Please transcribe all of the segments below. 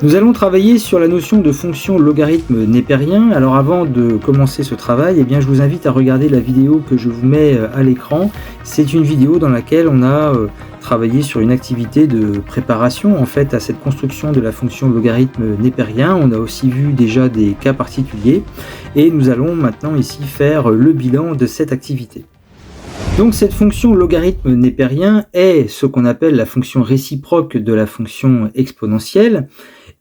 Nous allons travailler sur la notion de fonction logarithme népérien. Alors avant de commencer ce travail, je vous invite à regarder la vidéo que je vous mets à l'écran. C'est une vidéo dans laquelle on a travaillé sur une activité de préparation à cette construction de la fonction logarithme népérien. On a aussi vu déjà des cas particuliers et nous allons maintenant ici faire le bilan de cette activité. Donc cette fonction logarithme népérien est ce qu'on appelle la fonction réciproque de la fonction exponentielle.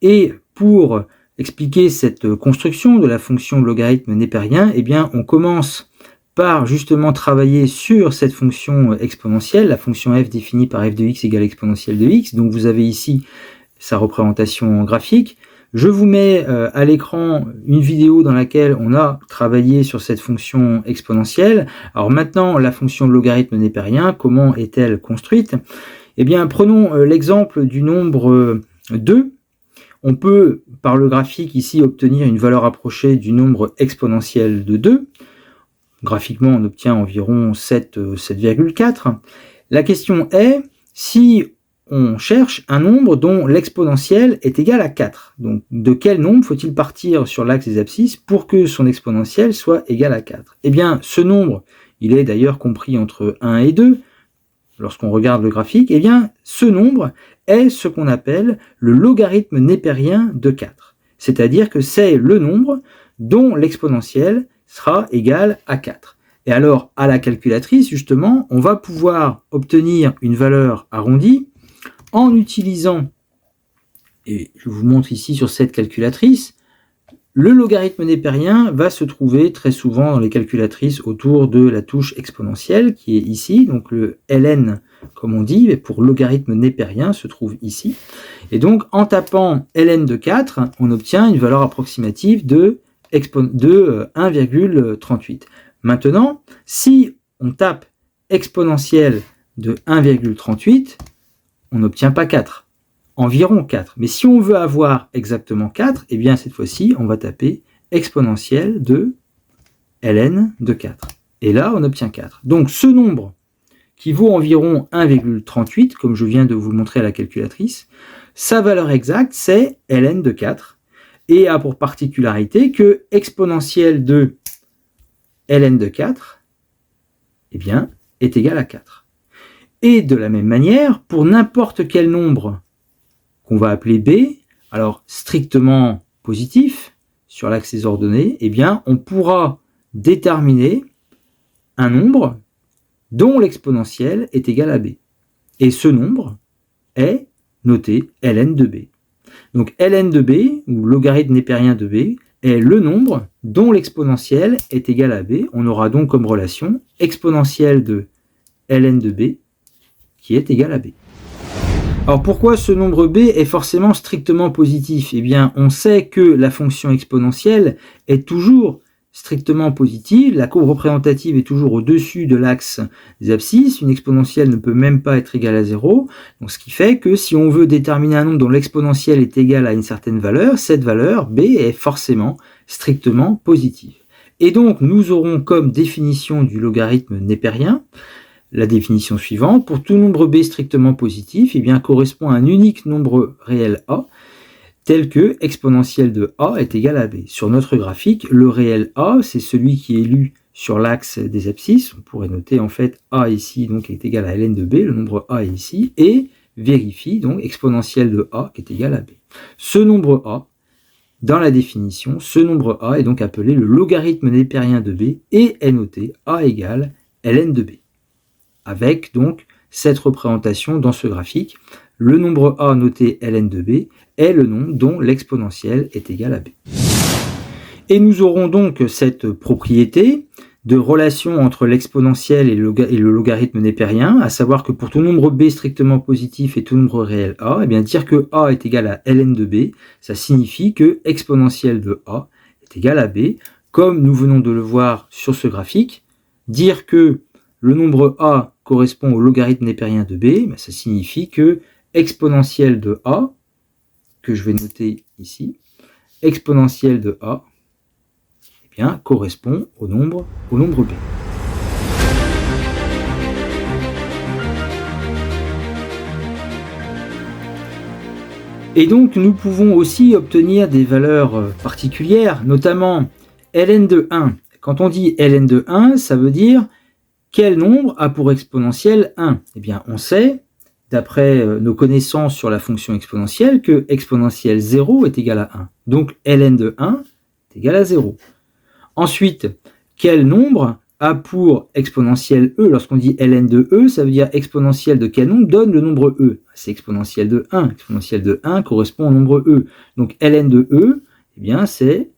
Et pour expliquer cette construction de la fonction logarithme népérien, on commence par justement travailler sur cette fonction exponentielle, la fonction f définie par f de x égale exponentielle de x. Donc vous avez ici sa représentation graphique. Je vous mets à l'écran une vidéo dans laquelle on a travaillé sur cette fonction exponentielle. Alors maintenant, la fonction logarithme népérien, comment est-elle construite? Prenons l'exemple du nombre 2. On peut, par le graphique ici, obtenir une valeur approchée du nombre exponentiel de 2. Graphiquement, on obtient environ 7,4. La question est, si on cherche un nombre dont l'exponentielle est égale à 4. Donc, de quel nombre faut-il partir sur l'axe des abscisses pour que son exponentielle soit égale à 4? Ce nombre, il est d'ailleurs compris entre 1 et 2. Lorsqu'on regarde le graphique, ce nombre est ce qu'on appelle le logarithme népérien de 4. C'est-à-dire que c'est le nombre dont l'exponentielle sera égale à 4. Et alors, à la calculatrice, justement, on va pouvoir obtenir une valeur arrondie en utilisant, et je vous montre ici sur cette calculatrice, le logarithme népérien va se trouver très souvent dans les calculatrices autour de la touche exponentielle qui est ici, donc le ln comme on dit, mais pour logarithme népérien se trouve ici. Et donc en tapant ln de 4, on obtient une valeur approximative de 1,38. Maintenant, si on tape exponentielle de 1,38, on n'obtient pas 4. Environ 4. Mais si on veut avoir exactement 4, cette fois-ci, on va taper exponentielle de ln de 4. Et là, on obtient 4. Donc, ce nombre qui vaut environ 1,38, comme je viens de vous le montrer à la calculatrice, sa valeur exacte, c'est ln de 4, et a pour particularité que exponentielle de ln de 4, est égale à 4. Et de la même manière, pour n'importe quel nombre qu'on va appeler B, alors strictement positif, sur l'axe des ordonnées, on pourra déterminer un nombre dont l'exponentielle est égale à B. Et ce nombre est noté ln de B. Donc ln de B, ou logarithme népérien de B, est le nombre dont l'exponentielle est égale à B. On aura donc comme relation exponentielle de ln de B qui est égale à B. Alors pourquoi ce nombre b est forcément strictement positif? On sait que la fonction exponentielle est toujours strictement positive, la courbe représentative est toujours au-dessus de l'axe des abscisses, une exponentielle ne peut même pas être égale à 0, donc ce qui fait que si on veut déterminer un nombre dont l'exponentielle est égale à une certaine valeur, cette valeur b est forcément strictement positive. Et donc nous aurons comme définition du logarithme népérien la définition suivante: pour tout nombre b strictement positif, correspond à un unique nombre réel a, tel que exponentielle de a est égale à b. Sur notre graphique, le réel a, c'est celui qui est lu sur l'axe des abscisses. On pourrait noter a ici donc est égal à ln de b, le nombre a est ici, et vérifie donc exponentielle de a qui est égal à b. Ce nombre a, dans la définition, ce nombre a est donc appelé le logarithme népérien de b et est noté a égale ln de b. Avec donc cette représentation dans ce graphique, le nombre a noté ln de b est le nombre dont l'exponentielle est égale à b. Et nous aurons donc cette propriété de relation entre l'exponentielle et le logarithme népérien, à savoir que pour tout nombre b strictement positif et tout nombre réel a, dire que a est égal à ln de b, ça signifie que exponentielle de a est égale à b, comme nous venons de le voir sur ce graphique. Dire que le nombre a correspond au logarithme népérien de b, ça signifie que exponentielle de a, que je vais noter ici, exponentielle de a, correspond au nombre b. Et donc nous pouvons aussi obtenir des valeurs particulières, notamment ln de 1. Quand on dit ln de 1, ça veut dire quel nombre a pour exponentielle 1? Eh bien, on sait, d'après nos connaissances sur la fonction exponentielle, que exponentielle 0 est égal à 1. Donc ln de 1 est égal à 0. Ensuite, quel nombre a pour exponentielle e? Lorsqu'on dit ln de e, ça veut dire exponentielle de quel nombre donne le nombre e? C'est exponentielle de 1. Exponentielle de 1 correspond au nombre e. Donc ln de e, eh bien, c'est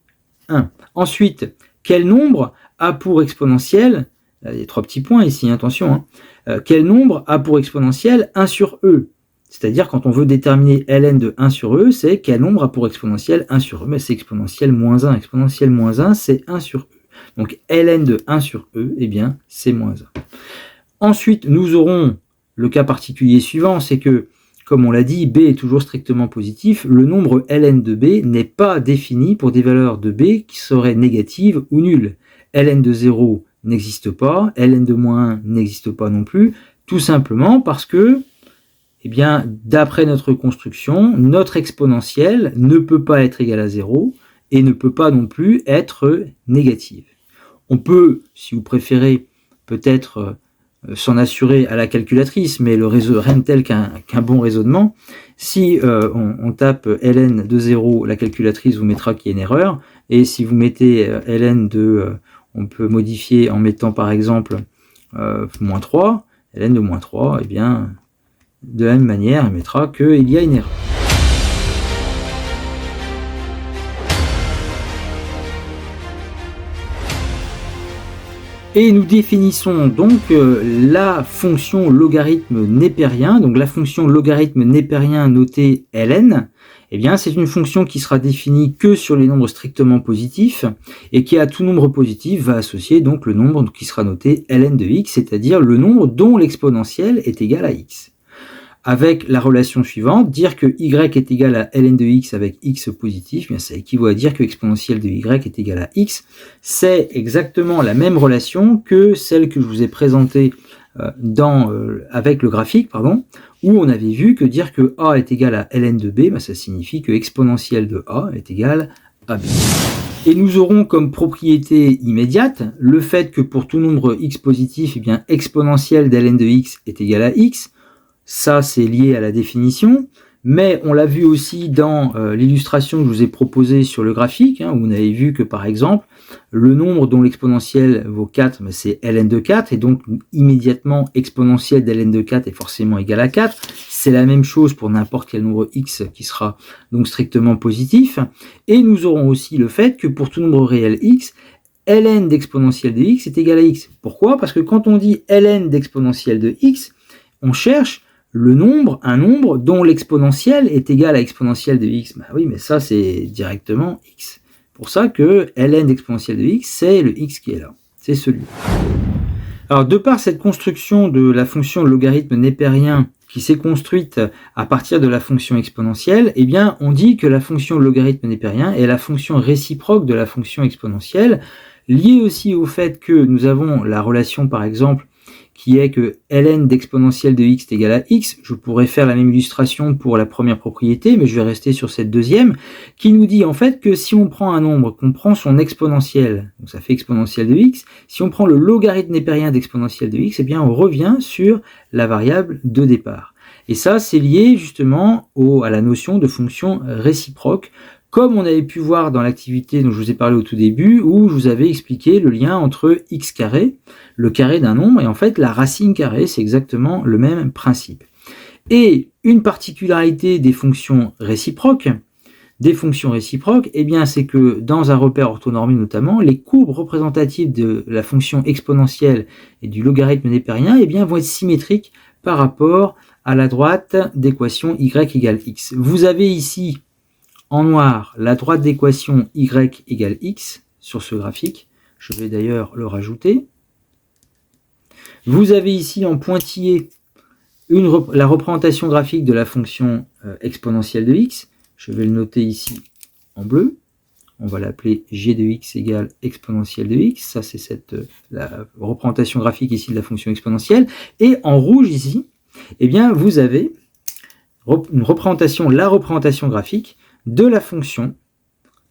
1. Ensuite, quel nombre a pour exponentielle, il y a 3 petits points ici, attention, quel nombre a pour exponentielle 1 sur e? C'est-à-dire, quand on veut déterminer ln de 1 sur e, c'est quel nombre a pour exponentielle 1 sur e? Mais c'est exponentielle moins 1. Exponentielle moins 1, c'est 1 sur e. Donc ln de 1 sur e, eh bien, c'est moins 1. Ensuite, nous aurons le cas particulier suivant, c'est que, comme on l'a dit, b est toujours strictement positif. Le nombre ln de b n'est pas défini pour des valeurs de b qui seraient négatives ou nulles. Ln de 0 n'existe pas, ln de moins 1 n'existe pas non plus, tout simplement parce que, eh bien, d'après notre construction, notre exponentielle ne peut pas être égale à 0 et ne peut pas non plus être négative. On peut, si vous préférez, peut-être s'en assurer à la calculatrice, mais le réseau rien de tel qu'un bon raisonnement. Si on tape ln de 0, la calculatrice vous mettra qu'il y a une erreur, et si vous mettez ln de, on peut modifier en mettant par exemple moins 3, ln de moins 3, eh bien, de la même manière, elle mettra qu'il y a une erreur. Et nous définissons donc la fonction logarithme népérien. Donc la fonction logarithme népérien notée ln, eh bien c'est une fonction qui sera définie que sur les nombres strictement positifs et qui à tout nombre positif va associer donc le nombre qui sera noté ln de x, c'est-à-dire le nombre dont l'exponentielle est égale à x. Avec la relation suivante, dire que y est égal à ln de x avec x positif, bien ça équivaut à dire que exponentielle de y est égale à x. C'est exactement la même relation que celle que je vous ai présentée avec le graphique, où on avait vu que dire que a est égal à ln de b, ça signifie que exponentielle de a est égale à b. Et nous aurons comme propriété immédiate le fait que pour tout nombre x positif, eh bien exponentielle d'ln de x est égale à x. Ça, c'est lié à la définition, mais on l'a vu aussi dans l'illustration que je vous ai proposée sur le graphique, où on avait vu que, par exemple, le nombre dont l'exponentielle vaut 4, c'est ln de 4, et donc immédiatement, exponentielle d'ln de 4 est forcément égale à 4. C'est la même chose pour n'importe quel nombre x qui sera donc strictement positif. Et nous aurons aussi le fait que pour tout nombre réel x, ln d'exponentielle de x est égal à x. Pourquoi? Parce que quand on dit ln d'exponentielle de x, on cherche un nombre dont l'exponentielle est égale à exponentielle de x. Bah oui, mais ça, c'est directement x. Pour ça que ln d'exponentielle de x, c'est le x qui est là. C'est celui-là. Alors, de par cette construction de la fonction logarithme népérien qui s'est construite à partir de la fonction exponentielle, eh bien, on dit que la fonction logarithme népérien est la fonction réciproque de la fonction exponentielle, liée aussi au fait que nous avons la relation, par exemple, qui est que ln d'exponentielle de x est égal à x. Je pourrais faire la même illustration pour la première propriété, mais je vais rester sur cette deuxième, qui nous dit en fait que si on prend un nombre, qu'on prend son exponentielle, donc ça fait exponentielle de x, si on prend le logarithme népérien d'exponentielle de x, eh bien on revient sur la variable de départ. Et ça, c'est lié justement à la notion de fonction réciproque, comme on avait pu voir dans l'activité dont je vous ai parlé au tout début, où je vous avais expliqué le lien entre x carré, le carré d'un nombre, et en fait la racine carrée, c'est exactement le même principe. Et une particularité des fonctions réciproques, eh bien c'est que dans un repère orthonormé notamment, les courbes représentatives de la fonction exponentielle et du logarithme népérien, eh bien, vont être symétriques par rapport à la droite d'équation y égale x. Vous avez ici en noir, la droite d'équation y égale x sur ce graphique. Je vais d'ailleurs le rajouter. Vous avez ici en pointillé la représentation graphique de la fonction exponentielle de x. Je vais le noter ici en bleu. On va l'appeler g de x égale exponentielle de x. Ça, c'est la représentation graphique ici de la fonction exponentielle. Et en rouge ici, eh bien, vous avez la représentation graphique de la fonction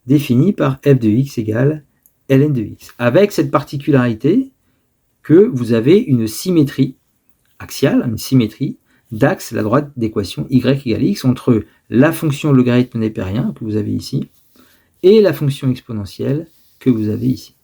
définie par f de x égale ln de x, avec cette particularité que vous avez une symétrie axiale, une symétrie d'axe, la droite d'équation y égale x, entre la fonction logarithme népérien que vous avez ici et la fonction exponentielle que vous avez ici.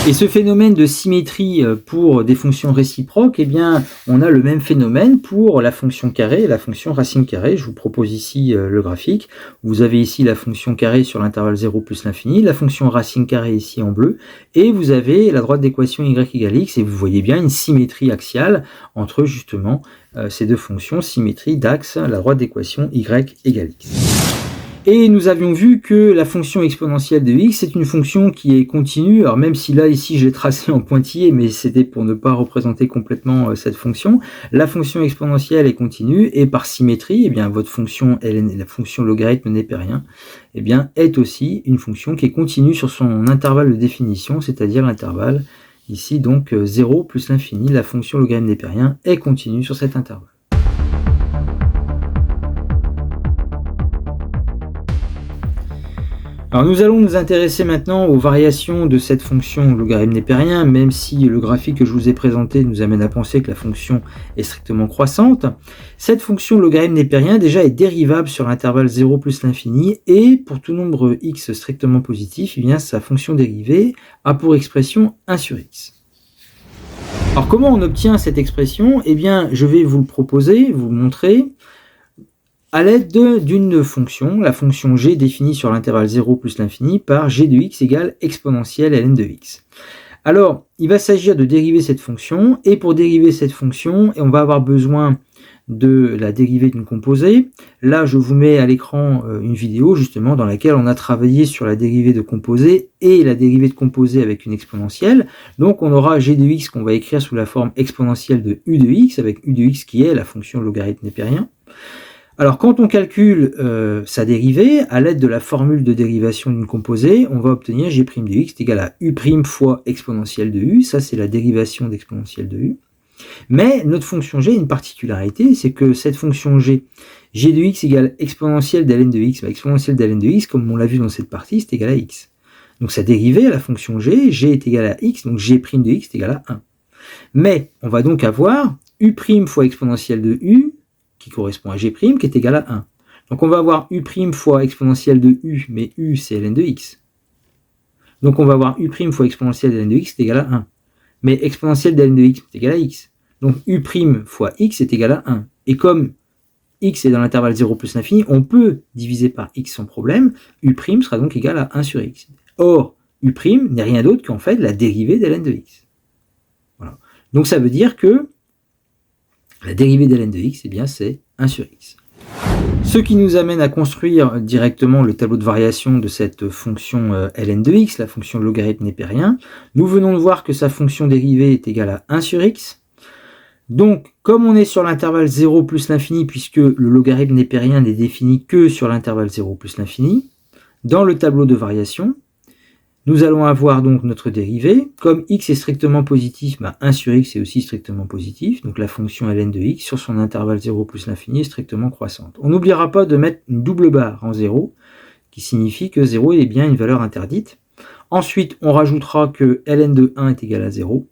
Et ce phénomène de symétrie pour des fonctions réciproques, eh bien, on a le même phénomène pour la fonction carrée et la fonction racine carrée. Je vous propose ici le graphique. Vous avez ici la fonction carrée sur l'intervalle 0 plus l'infini, la fonction racine carrée ici en bleu, et vous avez la droite d'équation y égale x, et vous voyez bien une symétrie axiale entre justement ces deux fonctions, symétrie d'axe, la droite d'équation y égale x. Et nous avions vu que la fonction exponentielle de x, c'est une fonction qui est continue. Alors même si là, ici, je l'ai tracé en pointillé, mais c'était pour ne pas représenter complètement cette fonction. La fonction exponentielle est continue, et par symétrie, eh bien, votre fonction, la fonction logarithme népérien, eh bien, est aussi une fonction qui est continue sur son intervalle de définition, c'est-à-dire l'intervalle, ici, donc 0 plus l'infini. La fonction logarithme népérien est continue sur cet intervalle. Alors nous allons nous intéresser maintenant aux variations de cette fonction logarithme népérien, même si le graphique que je vous ai présenté nous amène à penser que la fonction est strictement croissante. Cette fonction logarithme népérien déjà est dérivable sur l'intervalle 0 plus l'infini, et pour tout nombre x strictement positif, eh bien, sa fonction dérivée a pour expression 1 sur x. Alors comment on obtient cette expression? Eh bien, je vais vous le proposer, vous le montrer, à l'aide d'une fonction, la fonction g définie sur l'intervalle 0 plus l'infini par g de x égale exponentielle ln de x. Alors, il va s'agir de dériver cette fonction, et pour dériver cette fonction, on va avoir besoin de la dérivée d'une composée. Là, je vous mets à l'écran une vidéo justement dans laquelle on a travaillé sur la dérivée de composée et la dérivée de composée avec une exponentielle. Donc on aura g de x qu'on va écrire sous la forme exponentielle de u de x, avec u de x qui est la fonction logarithme népérien. Alors quand on calcule sa dérivée, à l'aide de la formule de dérivation d'une composée, on va obtenir g' de x est égal à u' fois exponentielle de u, ça c'est la dérivation d'exponentielle de u. Mais notre fonction g a une particularité, c'est que cette fonction g de x égale exponentielle d'ln de x, exponentielle d'ln de x, comme on l'a vu dans cette partie, c'est égal à x. Donc sa dérivée à la fonction g est égal à x, donc g' de x est égal à 1. Mais on va donc avoir u' fois exponentielle de u, qui correspond à g', qui est égal à 1. Donc on va avoir u' fois exponentielle de u, mais u c'est ln de x. Donc on va avoir u' fois exponentielle de ln de x est égal à 1. Mais exponentielle de ln de x est égal à x. Donc u' fois x est égal à 1. Et comme x est dans l'intervalle 0 plus l'infini, on peut diviser par x sans problème. U' sera donc égal à 1 sur x. Or, u' n'est rien d'autre qu'en fait la dérivée de ln de x. Voilà. Donc ça veut dire que la dérivée de ln de x, eh bien, c'est 1 sur x. Ce qui nous amène à construire directement le tableau de variation de cette fonction ln de x, la fonction logarithme népérien. Nous venons de voir que sa fonction dérivée est égale à 1 sur x. Donc, comme on est sur l'intervalle 0 plus l'infini, puisque le logarithme népérien n'est défini que sur l'intervalle 0 plus l'infini, dans le tableau de variation, nous allons avoir donc notre dérivée. Comme x est strictement positif, 1 sur x est aussi strictement positif. Donc la fonction ln de x sur son intervalle 0 plus l'infini est strictement croissante. On n'oubliera pas de mettre une double barre en 0, qui signifie que 0 est bien une valeur interdite. Ensuite, on rajoutera que ln de 1 est égal à 0,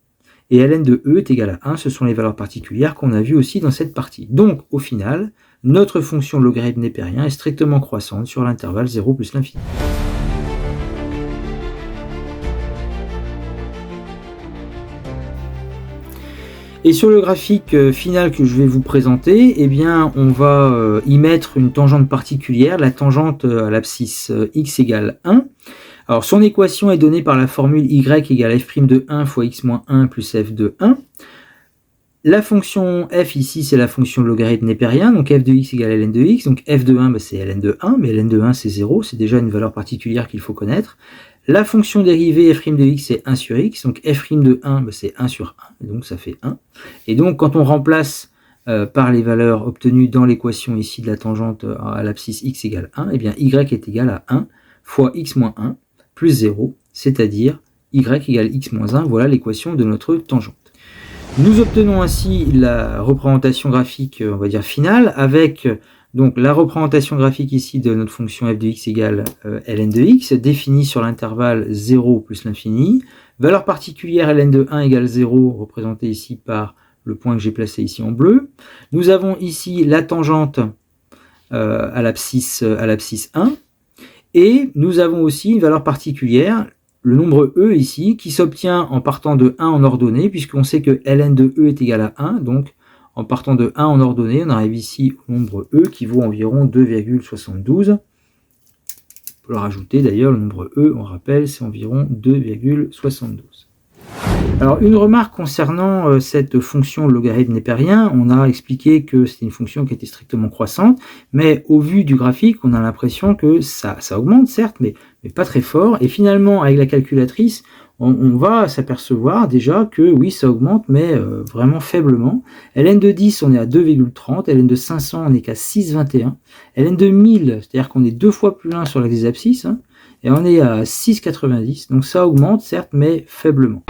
et ln de e est égal à 1. Ce sont les valeurs particulières qu'on a vues aussi dans cette partie. Donc, au final, notre fonction logarithme népérien est strictement croissante sur l'intervalle 0 plus l'infini. Et sur le graphique final que je vais vous présenter, eh bien, on va y mettre une tangente particulière, la tangente à l'abscisse x égale 1. Alors, son équation est donnée par la formule y égale f' de 1 fois x moins 1 plus f de 1. La fonction f ici, c'est la fonction logarithme népérien, donc f de x égale ln de x, donc f de 1, c'est ln de 1, mais ln de 1 c'est 0, c'est déjà une valeur particulière qu'il faut connaître. La fonction dérivée f' de x c'est 1 sur x, donc f' de 1 c'est 1 sur 1, et donc ça fait 1. Et donc quand on remplace par les valeurs obtenues dans l'équation ici de la tangente à l'abscisse x égale 1, et bien y est égal à 1 fois x moins 1 plus 0, c'est-à-dire y égale x moins 1, voilà l'équation de notre tangente. Nous obtenons ainsi la représentation graphique, on va dire finale, avec Donc la représentation graphique ici de notre fonction f de x égale ln de x, définie sur l'intervalle 0 plus l'infini. Valeur particulière ln de 1 égale 0, représentée ici par le point que j'ai placé ici en bleu. Nous avons ici la tangente à l'abscisse 1. Et nous avons aussi une valeur particulière, le nombre e ici, qui s'obtient en partant de 1 en ordonnée, puisqu'on sait que ln de e est égal à 1. Donc en partant de 1 en ordonnée, on arrive ici au nombre e qui vaut environ 2,72. On peut le rajouter d'ailleurs, le nombre e, on rappelle, c'est environ 2,72. Alors une remarque concernant cette fonction logarithme népérien, on a expliqué que c'était une fonction qui était strictement croissante, mais au vu du graphique, on a l'impression que ça augmente certes, mais pas très fort, et finalement avec la calculatrice, on va s'apercevoir déjà que oui, ça augmente, mais vraiment faiblement. ln de 10, on est à 2,30, ln de 500, on n'est qu'à 6,21, ln de 1000, c'est-à-dire qu'on est 2 fois plus loin sur l'axe des abscisses, hein, et on est à 6,90, donc ça augmente certes, mais faiblement.